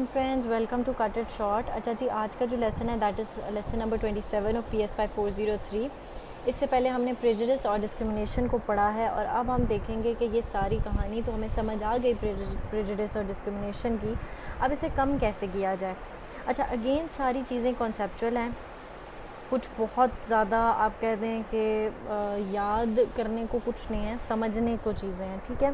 Friends, welcome to cut it short. अच्छा जी, आज का जो लेसन है that is lesson number 27 of PS 5403। इससे पहले हमने प्रेजुडिस और डिस्क्रिमिनेशन को पढ़ा है और अब हम देखेंगे कि ये सारी कहानी तो हमें समझ आ गई प्रेजुडिस और डिस्क्रिमिनेशन की। अब इसे कम कैसे किया जाए। अच्छा, अगेन सारी चीज़ें कॉन्सेप्चुअल हैं, कुछ बहुत ज़्यादा आप कह दें कि याद करने को कुछ नहीं है, समझने को चीज़ें हैं। ठीक है,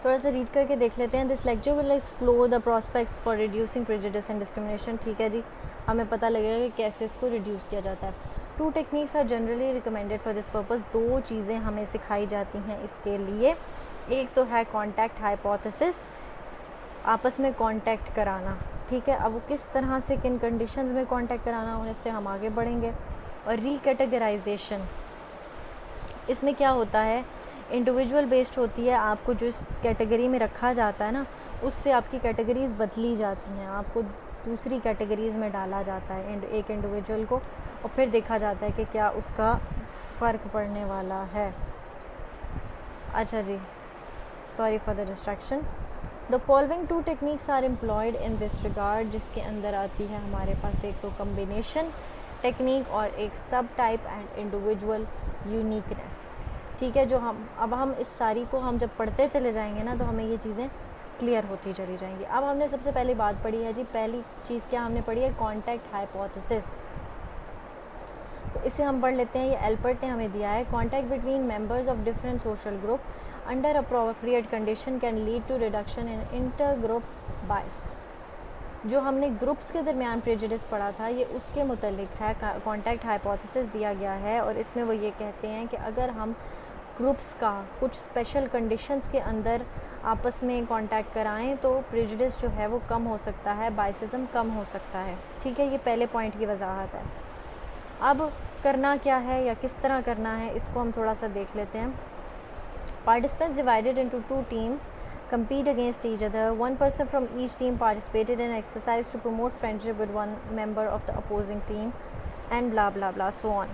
थोड़ा सा रीड करके देख लेते हैं। This lecture will explore the prospects for reducing prejudice and discrimination. ठीक है जी, हमें पता लगेगा कि कैसे इसको रिड्यूस किया जाता है। 2 techniques are generally recommended for this purpose. 2 चीज़ें हमें सिखाई जाती हैं इसके लिए। एक तो है कॉन्टैक्ट हाइपोथेसिस, आपस में कॉन्टैक्ट कराना। ठीक है, अब वो किस तरह से किन कंडीशंस में कॉन्टैक्ट कराना, उनसे हम आगे बढ़ेंगे। और रीकैटेगराइजेशन, इसमें क्या होता है, इंडिविजुअल बेस्ड होती है। आपको जो इस कैटेगरी में रखा जाता है ना, उससे आपकी कैटेगरीज़ बदली जाती हैं, आपको दूसरी कैटेगरीज़ में डाला जाता है एक इंडिविजुअल को, और फिर देखा जाता है कि क्या उसका फ़र्क पड़ने वाला है। अच्छा जी, sorry for the distraction. The following 2 techniques are employed in this regard, जिसके अंदर आती है हमारे पास एक तो कम्बिनेशन टेक्निक और एक सब टाइप एंड इंडिविजुअल यूनिकनेस। ठीक है, जो हम इस सारी को हम जब पढ़ते चले जाएंगे ना, तो हमें ये चीज़ें क्लियर होती चली जाएंगी। अब हमने सबसे पहली बात पढ़ी है जी, पहली चीज़ क्या हमने पढ़ी है, कॉन्टैक्ट हाइपोथेसिस। तो इसे हम पढ़ लेते हैं। ये एल्बर्ट ने हमें दिया है, contact between members of different social group under appropriate condition can lead to reduction in inter group bias. जो हमने ग्रुप्स के दरमियान प्रेजुडिस पढ़ा था, ये उसके मुतल्लिक है। कॉन्टैक्ट हाइपोथेसिस दिया गया है और इसमें वो ये कहते हैं कि अगर हम ग्रुप्स का कुछ स्पेशल कंडीशंस के अंदर आपस में कांटेक्ट कराएं तो प्रेजुडिस जो है वो कम हो सकता है, बाइसिज्म कम हो सकता है। ठीक है, ये पहले पॉइंट की वजाहत है। अब करना क्या है या किस तरह करना है, इसको हम थोड़ा सा देख लेते हैं। Participants divided into 2 teams compete against each other. One person from each team participated in exercise to promote friendship with one member of the opposing team and blah blah blah so on.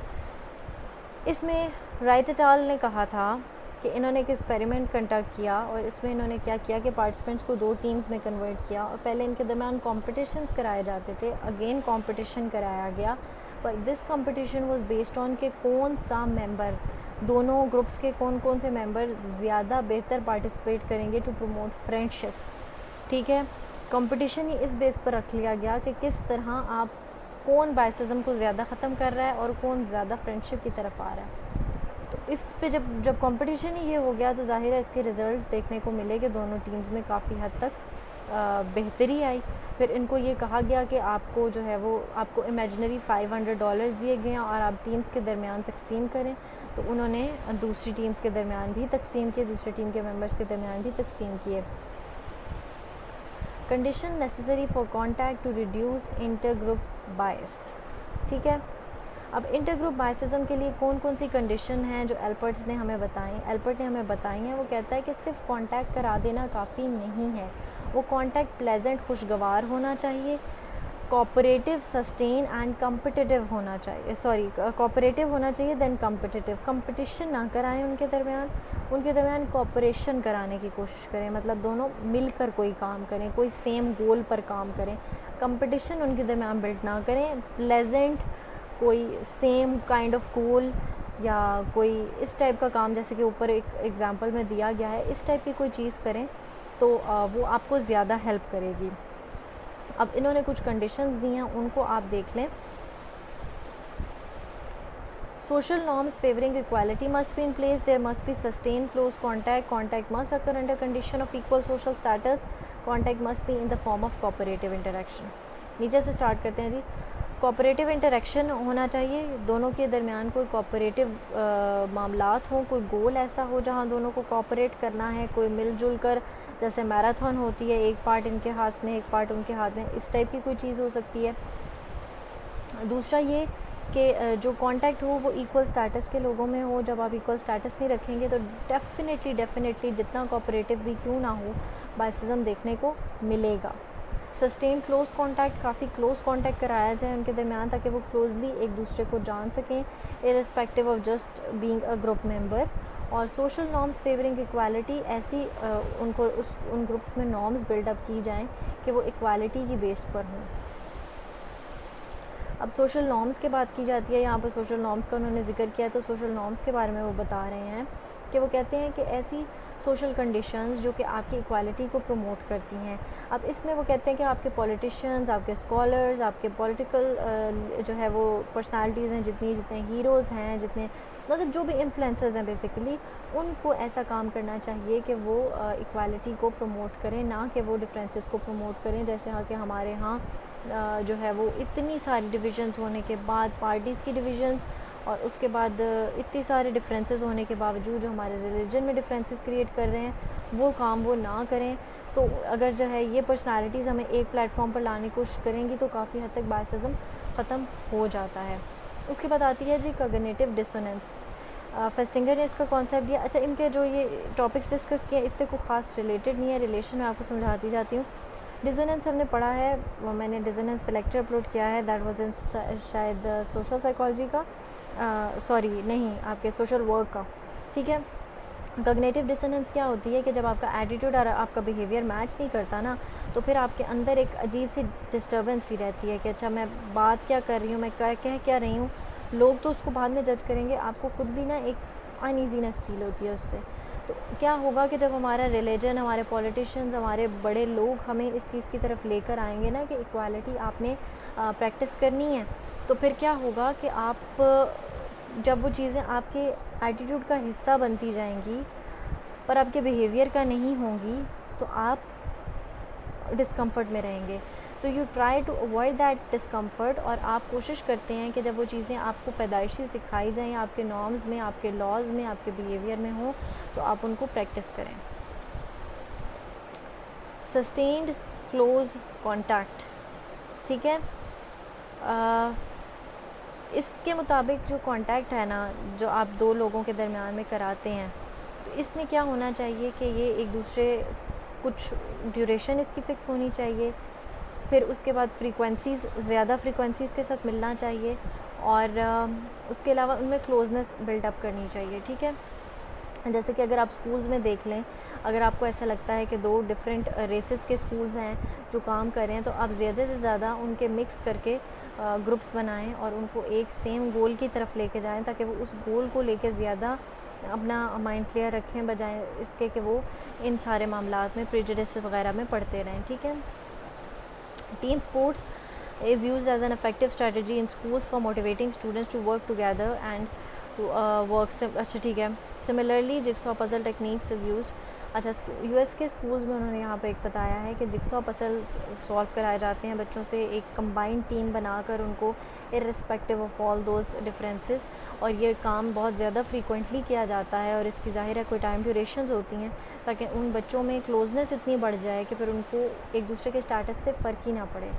इसमें right eight अल ने कहा था कि इन्होंने एक experiment conduct किया और इसमें इन्होंने क्या किया कि पार्टिसिपेंट्स को 2 टीम्स में कन्वर्ट किया और पहले इनके दरमियान कॉम्पिटिशन्स कराए जाते थे। अगेन कॉम्पिटिशन कराया गया, पर this competition was based on के कौन सा मेंबर, दोनों ग्रुप्स के कौन कौन से मेंबर ज़्यादा बेहतर पार्टिसिपेट करेंगे टू प्रमोट फ्रेंडशिप। ठीक है, कंपटीशन ही इस बेस पर रख लिया गया कि किस तरह आप, कौन बाइसिज्म को ज़्यादा ख़त्म कर रहा है और कौन ज़्यादा फ्रेंडशिप की तरफ आ रहा है। तो इस पे जब कंपटीशन ही ये हो गया तो ज़ाहिर है इसके रिज़ल्ट्स देखने को मिले कि दोनों टीम्स में काफ़ी हद तक बेहतरी आई। फिर इनको ये कहा गया कि आपको जो है वो आपको इमेजिनरी $500 दिए गए और आप टीम्स के दरमियान तकसीम करें। तो उन्होंने दूसरी टीम्स के दरमियान भी तकसीम किए, दूसरी टीम के मेंबर्स के दरमियान भी तकसीम किए। Condition necessary for contact to reduce inter group bias. ठीक है, अब इंटर ग्रुप बायसिज्म के लिए कौन कौन सी कंडीशन हैं जो एल्बर्ट ने हमें बताई हैं। वो कहता है कि सिर्फ कांटेक्ट करा देना काफ़ी नहीं है, वो कांटेक्ट प्लेजेंट, खुशगवार होना चाहिए, कोऑपरेटिव, सस्टेन एंड कम्पिटिटिव होना चाहिए। कोऑपरेटिव होना चाहिए देन कम्पिटिटिव। कंपटीशन ना कराएं उनके दरमियान कोऑपरेशन कराने की कोशिश करें, मतलब दोनों मिलकर कोई काम करें, कोई सेम गोल पर काम करें। कंपटीशन उनके दरमियान बिल्ड ना करें। प्लेजेंट, कोई सेम काइंड ऑफ गोल या कोई इस टाइप का काम, जैसे कि ऊपर एक एग्जांपल में दिया गया है, इस टाइप की कोई चीज़ करें तो वो आपको ज़्यादा हेल्प करेगी। अब इन्होंने कुछ कंडीशंस दी हैं, उनको आप देख लें। Social norms favouring equality must be in place, there must be sustain close contact must occur under condition of equal social status, contact must be in the form of cooperative interaction. नीचे से start करते हैं जी। Cooperative interaction होना चाहिए, दोनों के दरमियान कोई कोऑपरेटिव मामलात हों, कोई गोल ऐसा हो जहां दोनों को कोऑपरेट करना है, कोई मिलजुल कर, जैसे मैराथन होती है, एक पार्ट इनके हाथ में एक पार्ट उनके हाथ में, इस टाइप की कोई चीज़ हो सकती है। दूसरा ये कि जो कांटेक्ट हो वो इक्वल स्टेटस के लोगों में हो। जब आप इक्वल स्टेटस नहीं रखेंगे तो डेफिनेटली जितना कोऑपरेटिव भी क्यों ना हो, बाइसिज्म देखने को मिलेगा। सस्टेन क्लोज कांटेक्ट, काफ़ी क्लोज कांटेक्ट कराया जाए उनके दरमियान ताकि वो क्लोजली एक दूसरे को जान सकें, irrespective of just being a group member. और सोशल नॉर्म्स फेवरिंग इक्वालिटी, ऐसी उन ग्रुप्स में नॉर्म्स बिल्डअप की जाएँ कि वो इक्वालिटी की बेस पर हों। अब सोशल नॉर्म्स की बात की जाती है, यहाँ पर सोशल नॉर्म्स का उन्होंने ज़िक्र किया, तो सोशल नॉर्म्स के बारे में वो बता रहे हैं कि वो कहते हैं कि ऐसी सोशल कंडीशंस जो कि आपकी इक्वालिटी को प्रमोट करती हैं। अब इसमें वो कहते हैं कि आपके पॉलिटिशियंस, आपके स्कॉलर्स, आपके पॉलिटिकल जो है वो पर्सनालिटीज़ हैं, जितने हीरोज़ हैं, जितने मतलब जो भी इन्फ्लुएंसर्स हैं बेसिकली, उनको ऐसा काम करना चाहिए कि वो इक्वालिटी को प्रमोट करें, ना कि वो डिफरेंसेस को प्रमोट करें। जैसे कि हमारे यहाँ जो है वो इतनी सारी डिविजन्स होने के बाद, पार्टीज़ की डिविजन्स, और उसके बाद इतनी सारे डिफरेंसेस होने के बावजूद जो हमारे रिलीजन में डिफरेंसेस क्रिएट कर रहे हैं, वो काम वो ना करें। तो अगर जो है ये पर्सनालिटीज़ हमें एक प्लेटफॉर्म पर लाने की कोशिश करेंगी तो काफ़ी हद तक बायसिज़म ख़त्म हो जाता है। उसके बाद आती है जी कॉग्निटिव डिसोनेंस। फेस्टिंगर ने इसका कॉन्सेप्ट दिया। अच्छा, इनके जो ये टॉपिक्स डिस्कस किए इतने को ख़ास रिलेटेड नहीं है, रिलेशन में आपको समझाती जाती हूँ। डिसोनेंस हमने पढ़ा है, वो मैंने डिसोनेंस पे लेक्चर अपलोड किया है, दैट वाज इन शायद सोशल साइकोलॉजी का, सॉरी नहीं, आपके सोशल वर्क का, ठीक है। कॉग्निटिव डिसोनेंस क्या होती है कि जब आपका एटीट्यूड और आपका बिहेवियर मैच नहीं करता ना, तो फिर आपके अंदर एक अजीब सी डिस्टर्बेंस ही रहती है कि अच्छा मैं बात क्या कर रही हूँ, मैं कह क्या रही हूँ, लोग तो उसको बाद में जज करेंगे, आपको खुद भी ना एक अनईजीनेस फील होती है उससे। तो क्या होगा कि जब हमारा रिलीजन, हमारे पॉलिटिशियंस, हमारे बड़े लोग हमें इस चीज़ की तरफ लेकर आएंगे ना कि इक्वालिटी आपने प्रैक्टिस करनी है, तो फिर क्या होगा कि आप जब वो चीज़ें आपके एटीट्यूड का हिस्सा बनती जाएंगी पर आपके बिहेवियर का नहीं होंगी, तो आप डिस्कम्फर्ट में रहेंगे। तो you try to avoid that discomfort, और आप कोशिश करते हैं कि जब वो चीज़ें आपको पैदाइशी सिखाई जाएँ, आपके नॉर्म्स में, आपके लॉज में, आपके बिहेवियर में हो, तो आप उनको प्रैक्टिस करें। सस्टेन्ड क्लोज कॉन्टैक्ट, ठीक है। इसके मुताबिक जो कांटेक्ट है ना, जो आप दो लोगों के दरमियान में कराते हैं, तो इसमें क्या होना चाहिए कि ये एक दूसरे, कुछ ड्यूरेशन इसकी फ़िक्स होनी चाहिए, फिर उसके बाद फ्रीक्वेंसीज़, ज़्यादा फ्रीक्वेंसीज़ के साथ मिलना चाहिए, और उसके अलावा उनमें क्लोजनेस बिल्डअप करनी चाहिए, ठीक है। जैसे कि अगर आप स्कूल्स में देख लें, अगर आपको ऐसा लगता है कि दो डिफरेंट रेसेस के स्कूल्स हैं जो काम कर रहे हैं, तो आप ज़्यादा से ज़्यादा उनके मिक्स करके ग्रुप्स बनाएं और उनको एक सेम गोल की तरफ लेके जाएं, ताकि वो उस गोल को लेके ज़्यादा अपना माइंड क्लियर रखें, बजाय इसके कि वो इन सारे मामलात में प्रेजुडिस वगैरह में पढ़ते रहें, ठीक है। Team sports is used as an effective strategy in schools for motivating students to work together and to अच्छा ठीक है। Similarly, jigsaw puzzle techniques is used। अच्छा, यूएस के स्कूल्स में उन्होंने यहाँ पे एक बताया है कि जिक्सॉ पजल सॉल्व कराए जाते हैं बच्चों से, एक कंबाइंड टीम बनाकर उनको, irrespective of all those differences, और ये काम बहुत ज़्यादा फ्रीक्वेंटली किया जाता है, और इसकी ज़ाहिर है कोई टाइम ड्यूरेशंस होती हैं, ताकि उन बच्चों में क्लोजनेस इतनी बढ़ जाए कि फिर उनको एक दूसरे के स्टेटस से फ़र्क ही ना पड़े।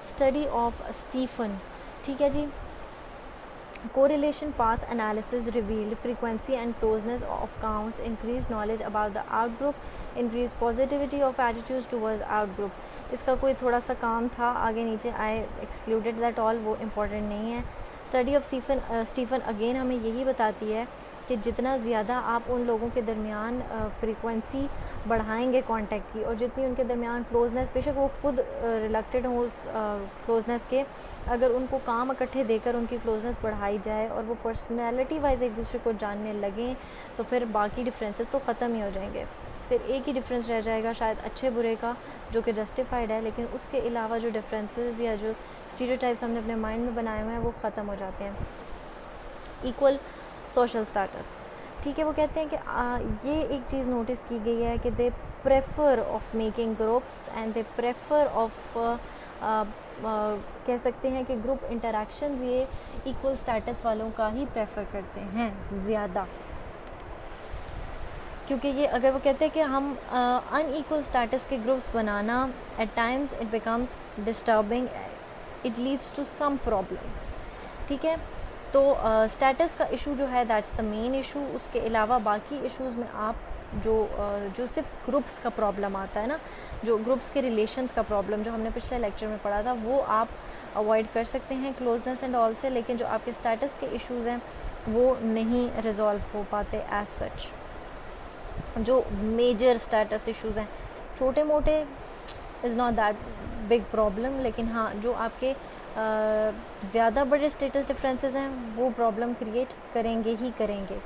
स्टडी ऑफ स्टीफन, ठीक है जी। Correlation path analysis revealed frequency and closeness of counts, increased knowledge about the outgroup, increased positivity of attitudes towards outgroup। इसका कोई थोड़ा सा काम था, आगे नीचे आए, excluded that all, वो important नहीं है। स्टडी ऑफ स्टीफन अगेन हमें यही बताती है कि जितना ज़्यादा आप उन लोगों के दरमियान फ्रीक्वेंसी बढ़ाएंगे कांटेक्ट की, और जितनी उनके दरमियान क्लोजनेस, बेशक वो खुद रिलेक्टेड हो उस क्लोजनेस के, अगर उनको काम इकट्ठे देकर उनकी क्लोजनेस बढ़ाई जाए और वो पर्सनैलिटी वाइज एक दूसरे को जानने लगें, तो फिर बाकी डिफरेंसेस तो ख़त्म ही हो जाएंगे। फिर एक ही डिफरेंस रह जाएगा शायद अच्छे बुरे का, जो कि जस्टिफाइड है, लेकिन उसके अलावा जो डिफरेंसेस या जो स्टीरियोटाइप्स हमने अपने माइंड में बनाए हुए हैं वो ख़त्म हो जाते हैं। इक्वल सोशल स्टेटस, ठीक है। वो कहते हैं कि ये एक चीज़ नोटिस की गई है कि they prefer of making groups and they prefer of कह सकते हैं कि ग्रुप इंटरेक्शंस ये इक्वल स्टेटस वालों का ही प्रेफर करते हैं ज़्यादा, क्योंकि ये, अगर वो कहते हैं कि हम अनइक्वल स्टेटस के ग्रुप्स बनाना, at times it becomes disturbing, it leads to some problems, ठीक है। तो स्टेटस का इशू जो है दैट्स द मेन इशू। उसके अलावा बाकी इश्यूज़ में आप जो सिर्फ ग्रुप्स का प्रॉब्लम आता है ना, जो ग्रुप्स के रिलेशंस का प्रॉब्लम जो हमने पिछले लेक्चर में पढ़ा था, वो आप अवॉइड कर सकते हैं क्लोजनेस एंड ऑल से, लेकिन जो आपके स्टेटस के इश्यूज़ हैं वो नहीं रिजॉल्व हो पाते एज सच। जो मेजर स्टेटस इश्यूज़ हैं, छोटे मोटे is not that big problem, लेकिन हाँ जो आपके ज़्यादा बड़े स्टेटस डिफरेंसेस हैं वो प्रॉब्लम क्रिएट करेंगे ही करेंगे।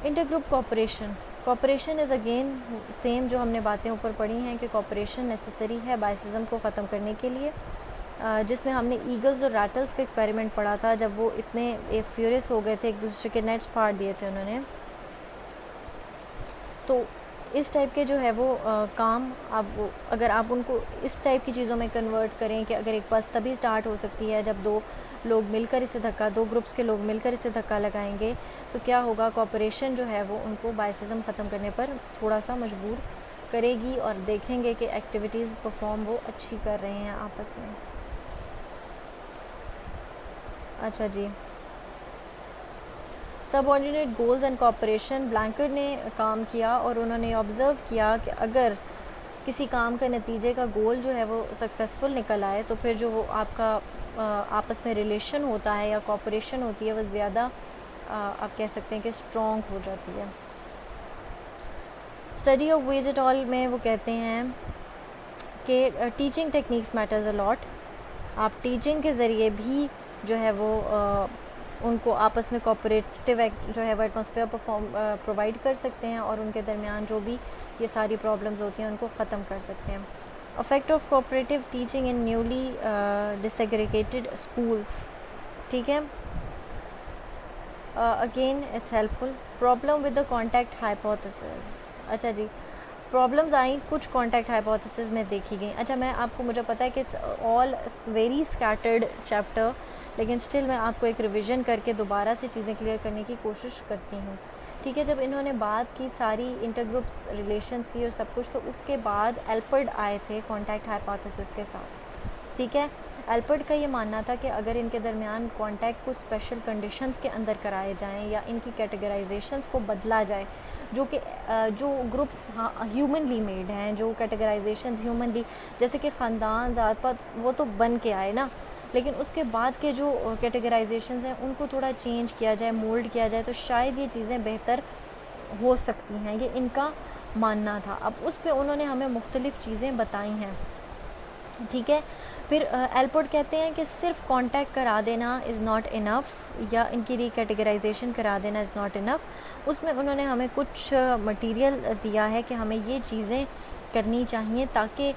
Intergroup cooperation, cooperation is again same जो हमने बातें ऊपर पढ़ी हैं कि कोऑपरेशन नेसेसरी है बाइसिज्म को ख़त्म करने के लिए, जिसमें हमने ईगल्स और रैटल्स का एक्सपेरिमेंट पढ़ा था जब वो इतने फ्यूरियस हो गए थे, एक दूसरे के नेट्स फाड़ दिए थे उन्होंने। तो इस टाइप के जो है वो काम आप अगर आप उनको इस टाइप की चीज़ों में कन्वर्ट करें कि अगर एक बस तभी स्टार्ट हो सकती है जब दो ग्रुप्स के लोग मिलकर इसे धक्का लगाएंगे, तो क्या होगा, कोऑपरेशन जो है वो उनको बाइसिज्म ख़त्म करने पर थोड़ा सा मजबूर करेगी और देखेंगे कि एक्टिविटीज़ परफॉर्म वो अच्छी कर रहे हैं आपस में। अच्छा जी, subordinate goals and cooperation, blanket ने काम किया और उन्होंने ऑब्ज़र्व किया कि अगर किसी काम का नतीजे का गोल जो है वो सक्सेसफुल निकल आए तो फिर जो वो आपका आपस में रिलेशन होता है या कोऑपरेशन होती है वो ज़्यादा आप कह सकते हैं कि स्ट्रॉन्ग हो जाती है। Study of ways at all में वो कहते हैं कि teaching techniques matters a lot. आप टीचिंग के ज़रिए भी जो है वो उनको आपस में कोऑपरेटिव जो है वो एटमॉस्फेयर प्रोवाइड कर सकते हैं और उनके दरमियान जो भी ये सारी प्रॉब्लम्स होती हैं उनको ख़त्म कर सकते हैं। Effect of cooperative teaching in newly desegregated schools, ठीक है, again it's helpful. Problem with the contact hypothesis, अच्छा जी, प्रॉब्लम्स आई कुछ कॉन्टैक्ट हाइपोथेसिस में देखी गई। अच्छा मुझे पता है कि it's all very scattered chapter, लेकिन स्टिल मैं आपको एक रिवीजन करके दोबारा से चीज़ें क्लियर करने की कोशिश करती हूँ, ठीक है। जब इन्होंने बात की सारी इंटरग्रुप्स रिलेशंस की और सब कुछ, तो उसके बाद एल्पर्ट आए थे कॉन्टैक्ट हाइपोथेसिस के साथ, ठीक है। एल्पर्ट का ये मानना था कि अगर इनके दरमियान कॉन्टैक्ट कुछ स्पेशल कंडीशंस के अंदर कराए जाएं या इनकी कैटेगराइजेशंस को बदला जाए, जो ग्रुप्स ह्यूमनली मेड हैं, जो कैटेगराइजेशंस ह्यूमनली, जैसे कि ख़ानदान, ज़ात पात, वो तो बन के आए ना, लेकिन उसके बाद के जो कैटेगराइजेशंस हैं उनको थोड़ा चेंज किया जाए, मोल्ड किया जाए, तो शायद ये चीज़ें बेहतर हो सकती हैं, ये इनका मानना था। अब उस पर उन्होंने हमें मुख्तलिफ़ चीज़ें बताई हैं, ठीक है। फिर एल्पर्ट कहते हैं कि सिर्फ कांटेक्ट करा देना इज़ नॉट इनफ, या इनकी रिकैटेगराइजेशन करा देना इज़ नॉट इनफ। उसमें उन्होंने हमें कुछ मटेरियल दिया है कि हमें ये चीज़ें करनी चाहिए ताकि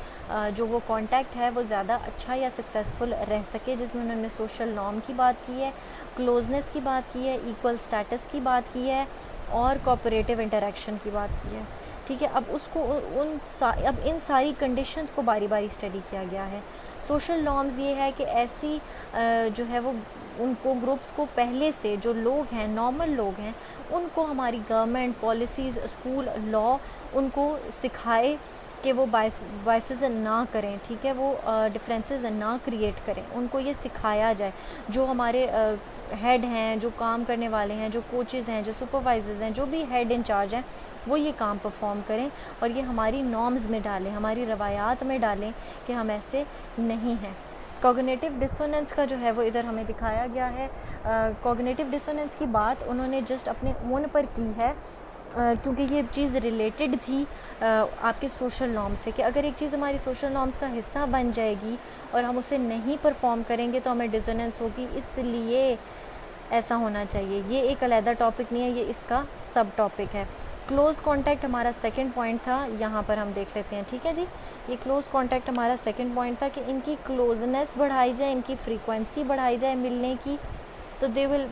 जो वो कांटेक्ट है वो ज़्यादा अच्छा या सक्सेसफुल रह सके, जिसमें उन्होंने सोशल नॉर्म की बात की है, क्लोजनेस की बात की है, इक्वल स्टेटस की बात की है और कोऑपरेटिव इंटरेक्शन की बात की है, ठीक है। अब उसको अब इन सारी कंडीशंस को बारी बारी स्टडी किया गया है। सोशल नॉर्म्स ये है कि ऐसी जो है वो उनको ग्रुप्स को पहले से जो लोग हैं, नॉर्मल लोग हैं, उनको हमारी गवर्नमेंट पॉलिसीज़, स्कूल, लॉ उनको सिखाए कि वो बाइसेस ना करें, ठीक है, वो डिफरेंसेस ना क्रिएट करें, उनको ये सिखाया जाए। जो हमारे हेड हैं, जो काम करने वाले हैं, जो कोचेज़ हैं, जो सुपरवाइजर्स हैं, जो भी हेड इन चार्ज हैं, वो ये काम परफॉर्म करें और ये हमारी नॉर्म्स में डालें, हमारी रवायात में डालें कि हम ऐसे नहीं हैं। कॉग्निटिव डिसोनेंस का जो है वो इधर हमें दिखाया गया है। कॉग्निटिव डिसोनेंस की बात उन्होंने जस्ट अपने ओन पर की है, क्योंकि ये चीज़ रिलेटेड थी आपके सोशल नॉर्म से, कि अगर एक चीज़ हमारी सोशल नॉर्म्स का हिस्सा बन जाएगी और हम उसे नहीं परफॉर्म करेंगे तो हमें डिसोनेंस होगी, इसलिए ऐसा होना चाहिए। ये एक अलग टॉपिक नहीं है, ये इसका सब टॉपिक है। क्लोज़ कॉन्टैक्ट हमारा सेकंड पॉइंट था, यहाँ पर हम देख लेते हैं, ठीक है जी। ये क्लोज़ कॉन्टैक्ट हमारा सेकंड पॉइंट था कि इनकी क्लोजनेस बढ़ाई जाए, इनकी फ्रीक्वेंसी बढ़ाई जाए मिलने की, तो they will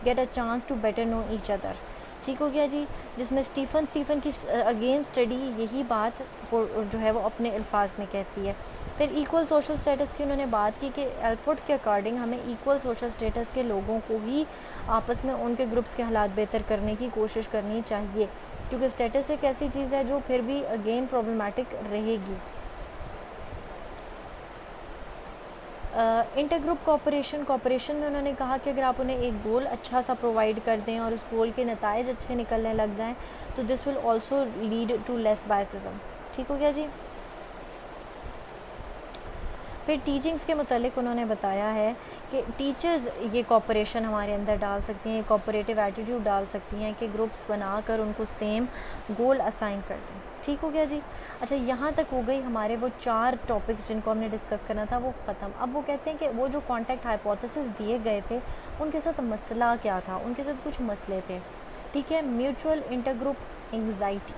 get a chance to better know each other, ठीक हो गया जी। जिसमें स्टीफन की अगेन स्टडी यही बात जो है वो अपने अल्फाज में कहती है। फिर इक्वल सोशल स्टेटस की उन्होंने बात की कि एल्पर्ट के अकॉर्डिंग हमें इक्वल सोशल स्टेटस के लोगों को ही आपस में उनके ग्रुप्स के हालात बेहतर करने की कोशिश करनी चाहिए, क्योंकि स्टेटस एक ऐसी चीज़ है जो फिर भी अगेन प्रॉब्लमेटिक रहेगी। इंटरग्रुप कोऑपरेशन में उन्होंने कहा कि अगर आप उन्हें एक गोल अच्छा सा प्रोवाइड कर दें और उस गोल के नताइज अच्छे निकलने लग जाएं तो this will also lead to less biasism, ठीक हो गया जी। फिर टीचिंग्स के मुतालिक उन्होंने बताया है कि टीचर्स ये कोऑपरेशन हमारे अंदर डाल सकती हैं, कोऑपरेटिव एटीट्यूड डाल सकती हैं कि ग्रुप्स बनाकर उनको सेम गोल असाइन कर दें। ठीक हो गया जी। अच्छा, यहाँ तक हो गई हमारे वो 4 टॉपिक्स जिनको हमने डिस्कस करना था वो ख़त्म। अब वो कहते हैं कि वो जो कॉन्टैक्ट हाइपोथेसिस दिए गए थे उनके साथ मसला क्या था, उनके साथ कुछ मसले थे। ठीक है, mutual intergroup anxiety.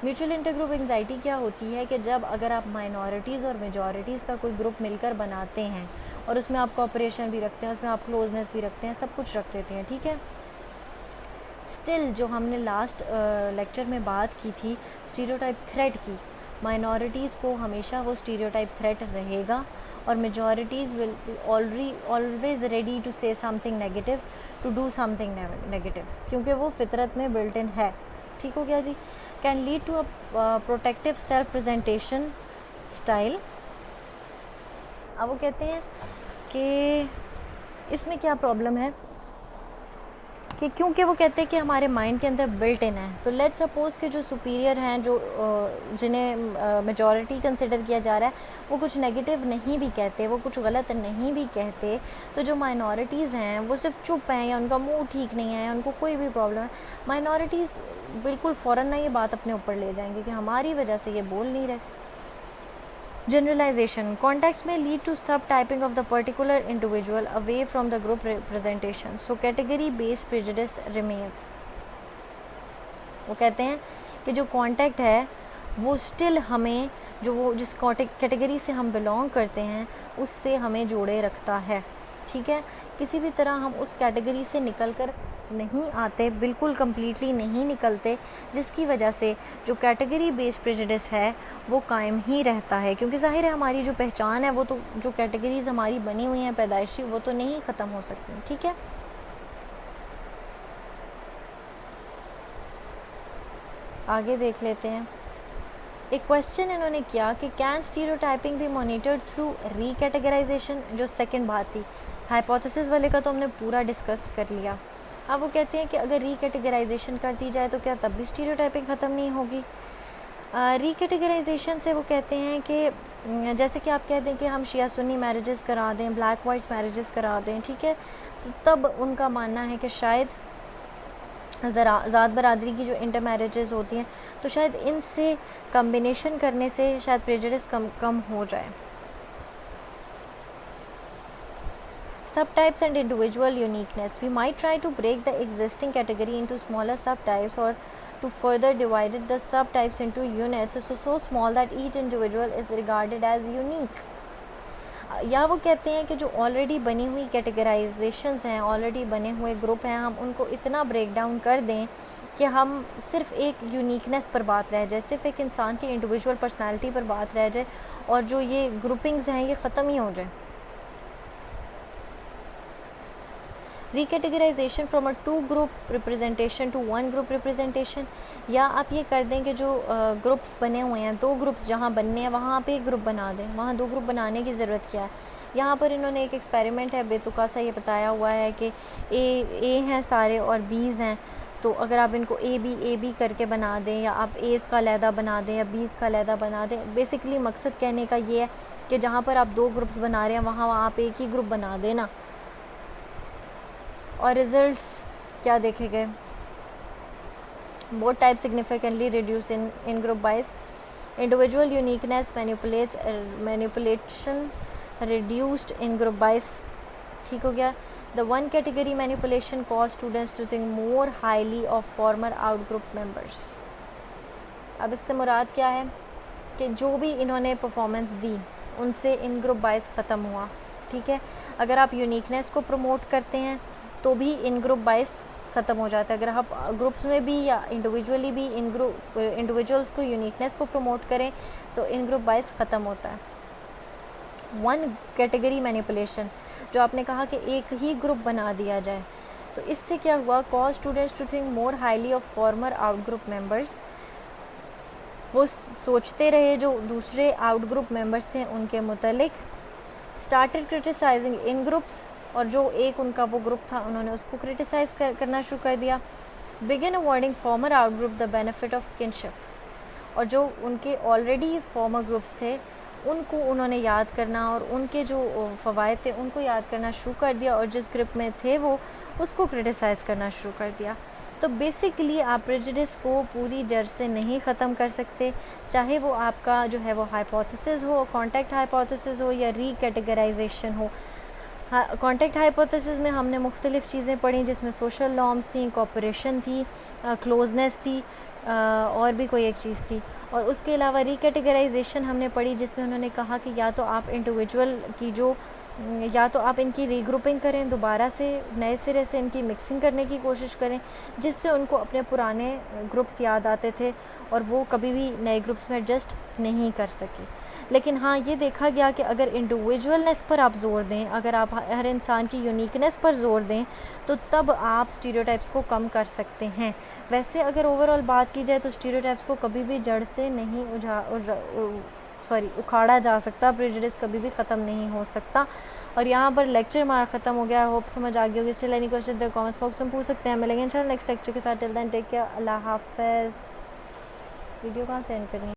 Mutual intergroup anxiety क्या होती है कि जब अगर आप माइनॉरिटीज़ और मेजॉरिटीज़ का कोई ग्रुप मिलकर बनाते हैं और उसमें आप कोऑपरेशन भी रखते हैं, उसमें आप क्लोजनेस भी रखते हैं, सब कुछ रख देते हैं। ठीक है, स्टिल जो हमने लास्ट लेक्चर में बात की थी स्टीरियोटाइप थ्रेट की, माइनॉरिटीज़ को हमेशा वो स्टीरियोटाइप थ्रेट रहेगा और majorities will always ready to say something negative, to do something negative, क्योंकि वो फितरत में बिल्ट इन है। ठीक हो गया जी। Can lead to a protective self presentation style. अब वो कहते हैं कि इसमें क्या प्रॉब्लम है कि क्योंकि वो कहते हैं कि हमारे माइंड के अंदर बिल्ट इन है। तो लेट्स सपोज़ कि जो सुपीरियर हैं, जो जिन्हें मेजॉरिटी कंसिडर किया जा रहा है, वो कुछ नेगेटिव नहीं भी कहते, वो कुछ गलत नहीं भी कहते, तो जो माइनॉरिटीज़ हैं वो सिर्फ चुप हैं या उनका मुंह ठीक नहीं है या उनको कोई भी प्रॉब्लम है, माइनॉरिटीज़ बिल्कुल फ़ौरन ना ये बात अपने ऊपर ले जाएंगे कि हमारी वजह से ये बोल नहीं रहे। Generalization. Context may lead to subtyping of the particular individual away from the group representation. So category-based prejudice remains. वो कहते हैं कि जो कॉन्टेक्ट है वो स्टिल हमें, जो वो जिस कैटेगरी से हम बिलोंग करते हैं उससे हमें जोड़े रखता है। ठीक है, किसी भी तरह हम उस कैटेगरी से निकल कर नहीं आते, बिल्कुल कम्प्लीटली नहीं निकलते, जिसकी वजह से जो कैटेगरी बेस्ड प्रेजुडिस है वो कायम ही रहता है, क्योंकि ज़ाहिर है हमारी जो पहचान है वो तो, जो कैटेगरीज़ हमारी बनी हुई हैं पैदाइशी, वो तो नहीं ख़त्म हो सकती। ठीक है, आगे देख लेते हैं। एक क्वेश्चन इन्होंने किया कि can stereotyping be monitored through recategorization. जो सेकंड बात थी, हाइपोथेसिस वाले का तो हमने पूरा डिस्कस कर लिया। अब वो कहते हैं कि अगर रीकैटेगराइजेशन कर दी जाए तो क्या तब भी स्टीरियोटाइपिंग ख़त्म नहीं होगी। रीकैटेगराइजेशन से वो कहते हैं कि जैसे कि आप कहते हैं कि हम शिया सुन्नी मैरिजेस करा दें, ब्लैक वाइट्स मैरिजेस करा दें, ठीक है, तो तब उनका मानना है कि शायद ज़रा ज़ात बरादरी की जो इंटर मैरिजेस होती हैं तो शायद इनसे कम्बिनेशन करने से शायद प्रेजुडिस कम हो जाए। Subtypes and individual uniqueness. We might try to break the existing category into smaller subtypes or to further divide the subtypes into units so small that each individual is regarded as unique. या वो कहते हैं कि जो already बनी हुई कैटेगराइजेशंस हैं, already बने हुए ग्रुप हैं, हम उनको इतना ब्रेक डाउन कर दें कि हम सिर्फ एक यूनिकनेस पर बात रह जाए, सिर्फ एक इंसान की इंडिविजुअल पर्सनालिटी पर बात रह जाए और जो ये ग्रुपिंग्स हैं ये ख़त्म ही हो जाए। Recategorization from a 2 group representation to 1 group representation, या आप ये कर दें कि जो ग्रुप्स बने हुए हैं, 2 ग्रुप्स जहाँ बनने हैं वहाँ आप एक ग्रुप बना दें, वहाँ 2 ग्रुप बनाने की ज़रूरत क्या है। यहाँ पर इन्होंने एक एक्सपेरिमेंट है बेतुका सा ये बताया हुआ है कि ए हैं सारे और बीज़ हैं, तो अगर आप इनको ए बी करके बना दें या आप एज़ का अलहदा बना दें या बीज़ का अलहदा बना दें, बेसिकली मकसद कहने का ये है कि जहाँ पर आप 2 ग्रुप्स बना रहे हैं वहाँ आप एक ही ग्रुप बना देना। और रिजल्ट्स क्या देखे गए, both type significantly reduce in group bias, individual uniqueness manipulation reduced in group bias. ठीक हो गया। The one category manipulation cause students to think more highly of former out group members. अब इससे मुराद क्या है कि जो भी इन्होंने परफॉर्मेंस दी उनसे इन ग्रुप बाइस ख़त्म हुआ। ठीक है, अगर आप यूनिकनेस को प्रमोट करते हैं तो भी इन ग्रुप बाइस ख़त्म हो जाता है। अगर आप ग्रुप्स में भी या इंडिविजुअली भी इंडिविजुअल्स को यूनिकनेस को प्रमोट करें तो इन ग्रुप बाइस ख़त्म होता है। वन कैटेगरी मैनिपुलेशन, जो आपने कहा कि एक ही ग्रुप बना दिया जाए, तो इससे क्या हुआ, cause students to think more highly of former out group members. वो सोचते रहे जो दूसरे आउट ग्रुप मेंबर्स थे उनके मुतालिक, स्टार्टेड क्रिटिसाइजिंग इन ग्रुप्स, और जो एक उनका वो ग्रुप था उन्होंने उसको क्रिटिसाइज़ करना शुरू कर दिया। Begin avoiding farmer out group the benefit of kinship, और जो उनके ऑलरेडी फॉर्मर ग्रुप्स थे उनको उन्होंने याद करना और उनके जो फ़वाइद थे उनको याद करना शुरू कर दिया, और जिस ग्रुप में थे वो उसको क्रिटिसाइज़ करना शुरू कर दिया। तो बेसिकली आप प्रेजुडिस को पूरी जड़ से नहीं ख़त्म कर सकते, चाहे वो आपका जो है वो हाइपोथेसिस हो, कॉन्टेक्ट हाइपोथेसिस हो या रीकैटेगराइजेशन हो। हाँ, कॉन्टेक्ट हाइपोथेसिस में हमने मुख्तलिफ़ चीज़ें पढ़ी, जिसमें सोशल नॉर्म्स थी, कोऑपरेशन थी, क्लोजनेस थी, और भी कोई एक चीज़ थी। और उसके अलावा रीकैटेगराइजेशन हमने पढ़ी, जिसमें उन्होंने कहा कि या तो आप इंडिविजुअल की जो या तो आप इनकी रीग्रुपिंग करें, दोबारा से नए सिरे से इनकी मिक्सिंग करने की कोशिश करें, जिससे उनको अपने पुराने ग्रुप्स याद आते थे और वो कभी भी नए ग्रुप्स में एडजस्ट नहीं कर सके। लेकिन हाँ, ये देखा गया कि अगर इंडिविजुअलनेस पर आप ज़ोर दें, अगर आप हर इंसान की यूनिकनेस पर ज़ोर दें, तो तब आप स्टीरियोटाइप्स को कम कर सकते हैं। वैसे अगर ओवरऑल बात की जाए तो स्टीरियोटाइप्स को कभी भी जड़ से नहीं उखाड़ा जा सकता, प्रेजुडिस कभी भी ख़त्म नहीं हो सकता। और यहाँ पर लेक्चर हमारा ख़त्म हो गया। होप समझ आ गई होगी। स्टिल एनी क्वेश्चन तो कमेंट्स बॉक्स में पूछ सकते हैं। मिलेंगे इंशाल्लाह नेक्स्ट लेक्चर के साथ। टिल देन टेक केयर, अल्लाह हाफ़िज़। वीडियो कहाँ सेंड करें?